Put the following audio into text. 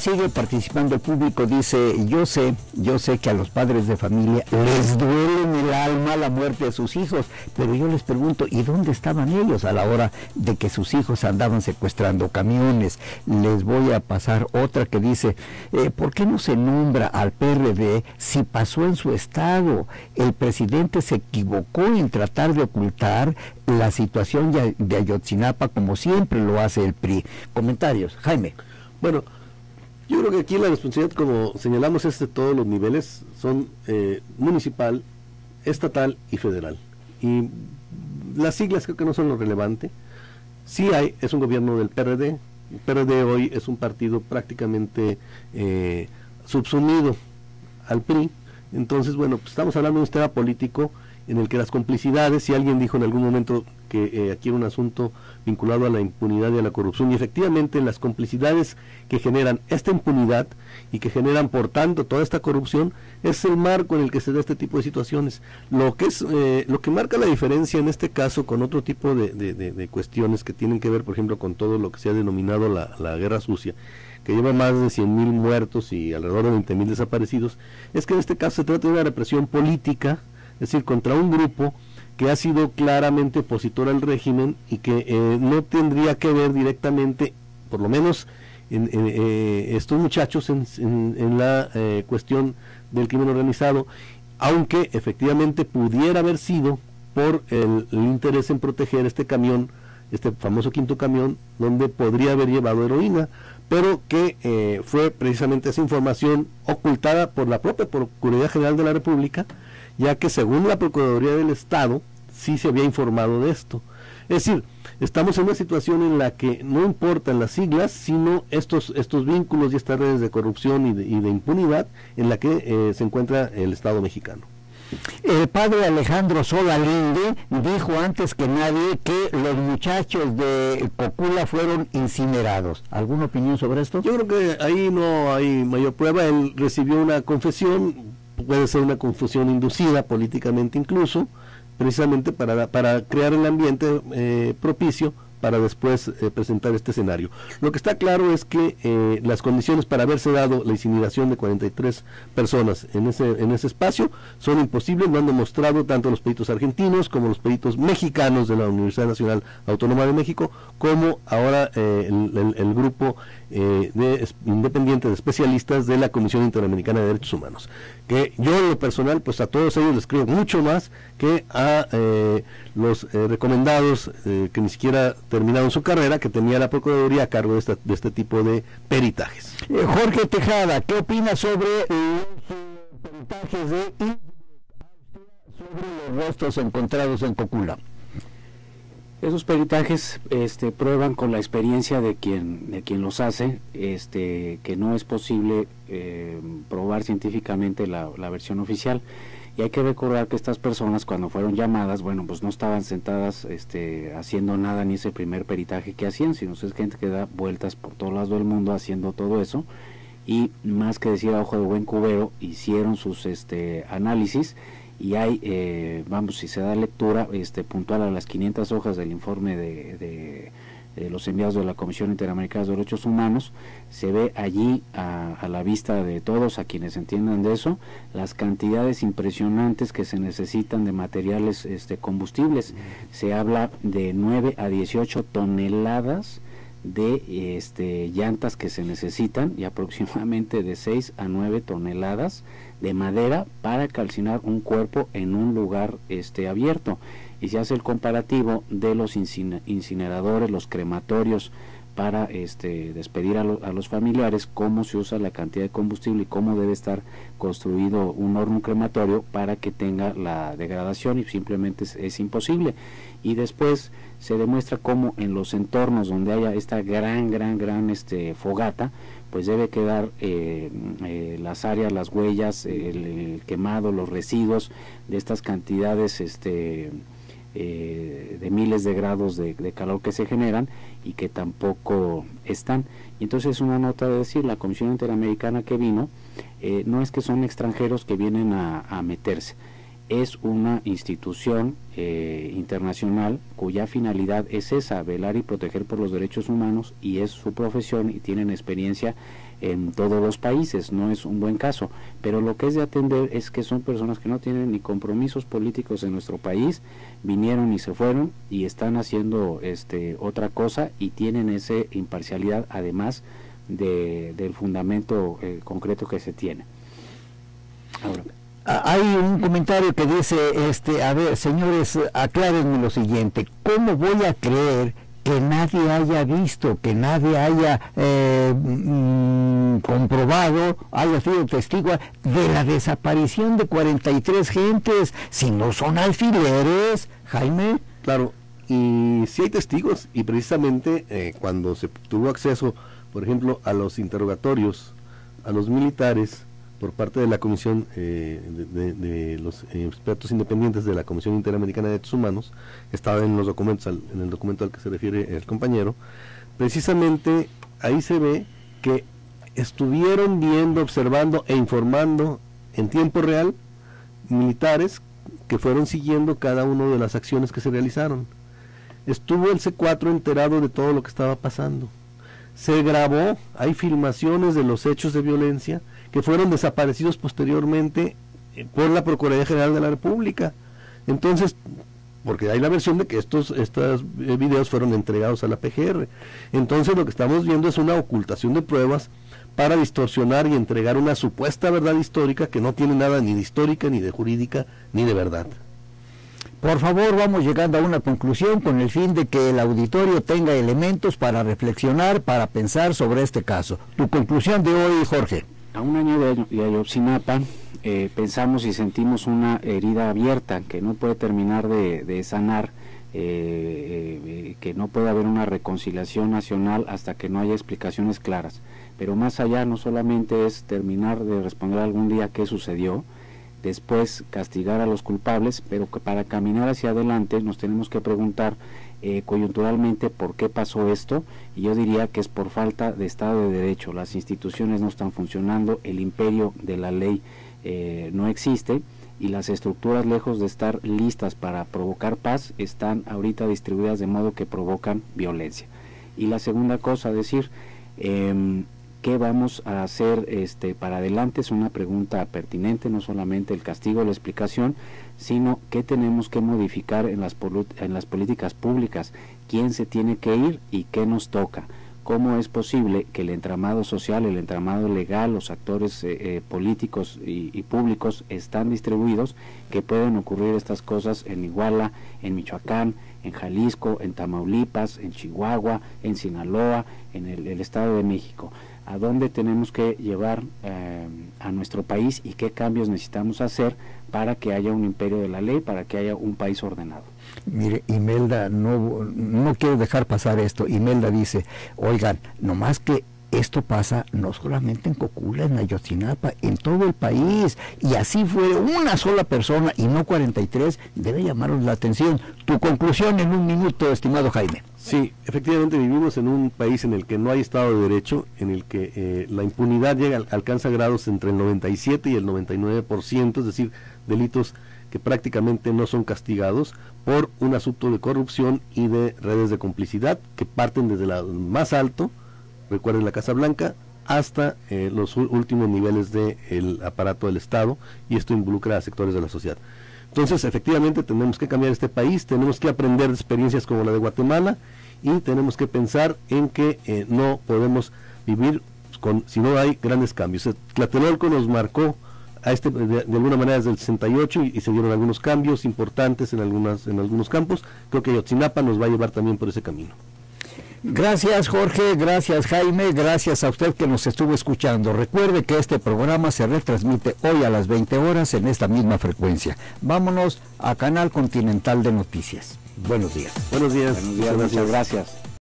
sigue participando el público, dice, yo sé que a los padres de familia les duele en el alma la muerte de sus hijos, pero yo les pregunto, ¿y dónde estaban ellos a la hora de que sus hijos andaban secuestrando camiones? Les voy a pasar otra que dice, ¿por qué no se nombra al PRD si pasó en su estado? El presidente se equivocó en tratar de ocultar la situación de Ayotzinapa como siempre lo hace el PRI. Comentarios, Jaime. Bueno, yo creo que aquí la responsabilidad, como señalamos, es de todos los niveles, son municipal, estatal y federal. Y las siglas creo que no son lo relevante. Sí es un gobierno del PRD. El PRD hoy es un partido prácticamente subsumido al PRI. Entonces, bueno, pues estamos hablando de un sistema político en el que las complicidades, si alguien dijo en algún momento que aquí era un asunto vinculado a la impunidad y a la corrupción, y efectivamente las complicidades que generan esta impunidad y que generan por tanto toda esta corrupción es el marco en el que se da este tipo de situaciones. Lo que marca la diferencia en este caso con otro tipo de cuestiones que tienen que ver, por ejemplo, con todo lo que se ha denominado la guerra sucia, que lleva más de 100,000 muertos y alrededor de 20,000 desaparecidos, es que en este caso se trata de una represión política, es decir, contra un grupo que ha sido claramente opositor al régimen y que no tendría que ver directamente, por lo menos en estos muchachos, en la cuestión del crimen organizado, aunque efectivamente pudiera haber sido por el interés en proteger este camión, este famoso quinto camión, donde podría haber llevado heroína, pero que fue precisamente esa información ocultada por la propia Procuraduría General de la República, ya que según la Procuraduría del Estado sí se había informado de esto. Es decir, estamos en una situación en la que no importan las siglas, sino estos vínculos y estas redes de corrupción y de impunidad en la que se encuentra el Estado mexicano. El padre Alejandro Sola Linde dijo antes que nadie que los muchachos de Cocula fueron incinerados. ¿Alguna opinión sobre esto? Yo creo que ahí no hay mayor prueba. Él recibió una confesión, puede ser una confusión inducida políticamente incluso, precisamente para crear el ambiente propicio para después presentar este escenario. Lo que está claro es que las condiciones para haberse dado la incineración de 43 personas en ese espacio son imposibles, lo han demostrado tanto los peritos argentinos como los peritos mexicanos de la Universidad Nacional Autónoma de México, como ahora el grupo independiente de especialistas de la Comisión Interamericana de Derechos Humanos, que yo en lo personal, pues a todos ellos les creo mucho más que a los recomendados que ni siquiera terminaron su carrera, que tenía la Procuraduría a cargo de este tipo de peritajes. Jorge Tejada, ¿qué opina sobre los peritajes sobre los restos encontrados en Cocula? Esos peritajes prueban con la experiencia de quien los hace, que no es posible probar científicamente la versión oficial. Y hay que recordar que estas personas, cuando fueron llamadas, bueno, pues no estaban sentadas haciendo nada, ni ese primer peritaje que hacían, sino es gente que da vueltas por todos lados del mundo haciendo todo eso, y más que decir a ojo de buen cubero, hicieron sus análisis, y hay, si se da lectura puntual a las 500 hojas del informe de los enviados de la Comisión Interamericana de Derechos Humanos, se ve allí a la vista de todos, a quienes entiendan de eso, las cantidades impresionantes que se necesitan de materiales combustibles. Se habla de 9 a 18 toneladas de llantas que se necesitan, y aproximadamente de 6 a 9 toneladas de madera para calcinar un cuerpo en un lugar abierto. Y se hace el comparativo de los incineradores, los crematorios, para despedir a los familiares, cómo se usa la cantidad de combustible y cómo debe estar construido un horno crematorio para que tenga la degradación, y simplemente es imposible. Y después se demuestra cómo en los entornos donde haya esta gran fogata, pues debe quedar las áreas, las huellas, el quemado, los residuos de estas cantidades de miles de grados de calor que se generan y que tampoco están. Y entonces una nota de decir, la Comisión Interamericana que vino, no es que son extranjeros que vienen a meterse, es una institución internacional cuya finalidad es esa, velar y proteger por los derechos humanos, y es su profesión y tienen experiencia en todos los países. No es un buen caso, pero lo que es de atender es que son personas que no tienen ni compromisos políticos en nuestro país, vinieron y se fueron y están haciendo otra cosa, y tienen esa imparcialidad además del fundamento concreto que se tiene. Ahora, hay un comentario que dice, a ver, señores, aclárenme lo siguiente, ¿cómo voy a creer que nadie haya visto, que nadie haya comprobado, haya sido testigo de la desaparición de 43 gentes, si no son alfileres, Jaime? Claro, y sí hay testigos, y precisamente cuando se tuvo acceso, por ejemplo, a los interrogatorios, a los militares, por parte de la Comisión de los expertos independientes de la Comisión Interamericana de Derechos Humanos, estaba en los documentos, en el documento al que se refiere el compañero, precisamente ahí se ve que estuvieron viendo, observando e informando en tiempo real militares que fueron siguiendo cada una de las acciones que se realizaron. Estuvo el C4 enterado de todo lo que estaba pasando. Se grabó, hay filmaciones de los hechos de violencia que fueron desaparecidos posteriormente por la Procuraduría General de la República. Entonces, porque hay la versión de que estos videos fueron entregados a la PGR. Entonces lo que estamos viendo es una ocultación de pruebas para distorsionar y entregar una supuesta verdad histórica que no tiene nada ni de histórica, ni de jurídica, ni de verdad. Por favor, vamos llegando a una conclusión con el fin de que el auditorio tenga elementos para reflexionar, para pensar sobre este caso. Tu conclusión de hoy, Jorge. A un año de Ayotzinapa, pensamos y sentimos una herida abierta que no puede terminar de sanar, que no puede haber una reconciliación nacional hasta que no haya explicaciones claras. Pero más allá, no solamente es terminar de responder algún día qué sucedió, después castigar a los culpables, pero que para caminar hacia adelante nos tenemos que preguntar coyunturalmente por qué pasó esto, y yo diría que es por falta de Estado de Derecho. Las instituciones no están funcionando, el imperio de la ley no existe, y las estructuras, lejos de estar listas para provocar paz, están ahorita distribuidas de modo que provocan violencia. Y la segunda cosa, decir, ¿qué vamos a hacer para adelante? Es una pregunta pertinente, no solamente el castigo, la explicación, sino qué tenemos que modificar en las políticas públicas, quién se tiene que ir y qué nos toca. ¿Cómo es posible que el entramado social, el entramado legal, los actores políticos y públicos están distribuidos, que pueden ocurrir estas cosas en Iguala, en Michoacán, en Jalisco, en Tamaulipas, en Chihuahua, en Sinaloa, en el Estado de México? ¿A dónde tenemos que llevar a nuestro país y qué cambios necesitamos hacer para que haya un imperio de la ley, para que haya un país ordenado? Mire, Imelda, no quiero dejar pasar esto. Imelda dice, oigan, nomás que esto pasa no solamente en Cocula, en Ayotzinapa, en todo el país, y así fue una sola persona y no 43, debe llamaros la atención. Tu conclusión en un minuto, estimado Jaime. Sí, efectivamente vivimos en un país en el que no hay Estado de Derecho, en el que la impunidad alcanza grados entre el 97 y el 99%, es decir, delitos que prácticamente no son castigados por un asunto de corrupción y de redes de complicidad que parten desde el más alto, recuerden la Casa Blanca, hasta los últimos niveles del aparato del Estado, y esto involucra a sectores de la sociedad. Entonces, efectivamente, tenemos que cambiar este país, tenemos que aprender de experiencias como la de Guatemala, y tenemos que pensar en que no podemos vivir si no hay grandes cambios. Tlatelolco nos marcó de alguna manera desde el 68 y se dieron algunos cambios importantes en algunos campos. Creo que Ayotzinapa nos va a llevar también por ese camino. Gracias, Jorge, gracias, Jaime, gracias a usted que nos estuvo escuchando. Recuerde que este programa se retransmite hoy a las 20 horas en esta misma frecuencia. Vámonos a Canal Continental de Noticias. Buenos días. Buenos días. Buenos días, muchas gracias.